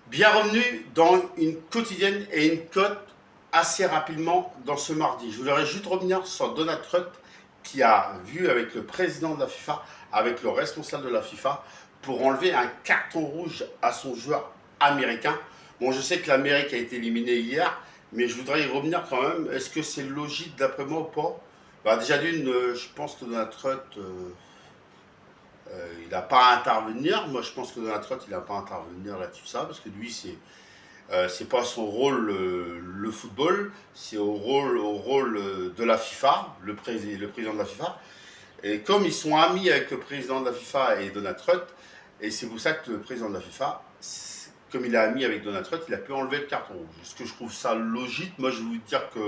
Bienvenue dans une quotidienne et une cote assez rapidement dans ce mardi. Je voudrais juste revenir sur Donald Trump qui a vu avec le président de la FIFA, avec le responsable de la FIFA, pour enlever un carton rouge à son joueur américain. Bon, je sais que l'Amérique a été éliminée hier, mais je voudrais y revenir quand même. Est-ce que c'est logique d'après moi ou pas? Déjà d'une, je pense que Donald Trump, il n'a pas à intervenir. Moi, je pense que Donald Trump, il n'a pas à intervenir là-dessus, ça, parce que lui, c'est pas son rôle le football, c'est au rôle de la FIFA, le président de la FIFA. Et comme ils sont amis avec le président de la FIFA et Donald Trump, et c'est pour ça que le président de la FIFA, comme il est ami avec Donald Trump, il a pu enlever le carton rouge. Est-ce que je trouve ça logique? Moi, je vais vous dire que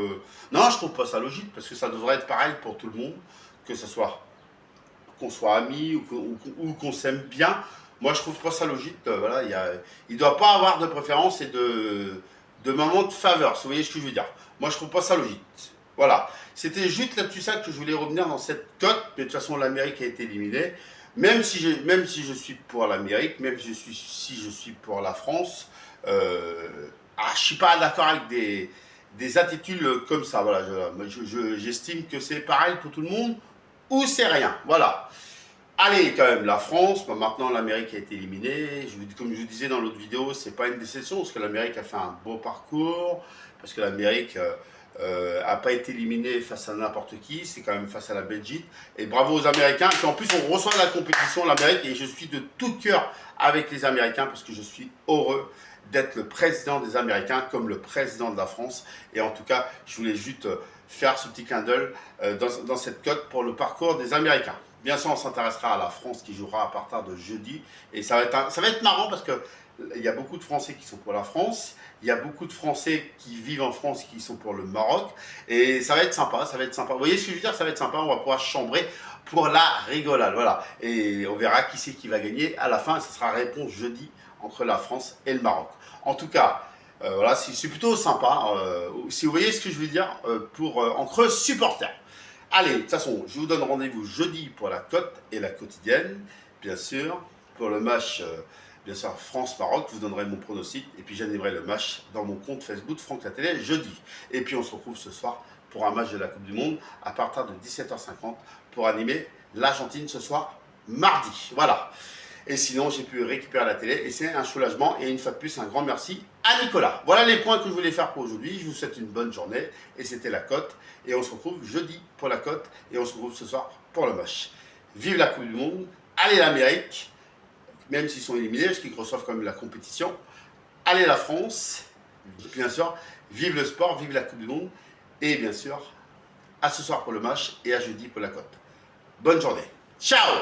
non, je trouve pas ça logique parce que ça devrait être pareil pour tout le monde, que ce soit qu'on soit amis ou qu'on s'aime bien. Moi, je trouve pas ça logique. Voilà, il doit pas avoir de préférence et de moment de faveur. Si vous voyez ce que je veux dire. Moi, je trouve pas ça logique. Voilà. C'était juste là-dessus ça que je voulais revenir dans cette cote. Mais de toute façon, l'Amérique a été éliminée. Même si je suis pour l'Amérique, si je suis pour la France, je suis pas d'accord avec des attitudes comme ça. Voilà, j'estime que c'est pareil pour tout le monde ou c'est rien. Voilà. Allez, quand même, la France, maintenant l'Amérique a été éliminée. Comme je vous disais dans l'autre vidéo, c'est pas une déception parce que l'Amérique a fait un beau parcours, parce que l'Amérique a pas été éliminée face à n'importe qui, c'est quand même face à la Belgique. Et bravo aux Américains. Et en plus, on reçoit la compétition, l'Amérique, et je suis de tout cœur avec les Américains parce que je suis heureux d'être le président des Américains comme le président de la France. Et en tout cas, je voulais juste faire ce petit clin d'œil dans cette cote pour le parcours des Américains. Bien sûr, on s'intéressera à la France qui jouera à partir de jeudi. Et ça va être marrant parce que il y a beaucoup de Français qui sont pour la France. Il y a beaucoup de Français qui vivent en France qui sont pour le Maroc. Et ça va être sympa, ça va être sympa. Vous voyez ce que je veux dire? Ça va être sympa, on va pouvoir chambrer pour la rigolade. Voilà. Et on verra qui c'est qui va gagner. À la fin, ce sera réponse jeudi entre la France et le Maroc. En tout cas, voilà, c'est plutôt sympa. Si vous voyez ce que je veux dire, entre supporters. Allez, de toute façon, je vous donne rendez-vous jeudi pour la cote et la quotidienne, bien sûr. Pour le match, bien sûr, France-Maroc, je vous donnerai mon pronostic. Et puis j'animerai le match dans mon compte Facebook Franck La Télé jeudi. Et puis on se retrouve ce soir pour un match de la Coupe du Monde à partir de 17h50 pour animer l'Argentine ce soir, mardi. Voilà. Et sinon, j'ai pu récupérer la télé et c'est un soulagement. Et une fois de plus, un grand merci à Nicolas. Voilà les points que je voulais faire pour aujourd'hui. Je vous souhaite une bonne journée. Et c'était la cote. Et on se retrouve jeudi pour la cote. Et on se retrouve ce soir pour le match. Vive la Coupe du Monde. Allez l'Amérique. Même s'ils sont éliminés, parce qu'ils reçoivent quand même la compétition. Allez la France. Bien sûr. Vive le sport. Vive la Coupe du Monde. Et bien sûr, à ce soir pour le match et à jeudi pour la cote. Bonne journée. Ciao!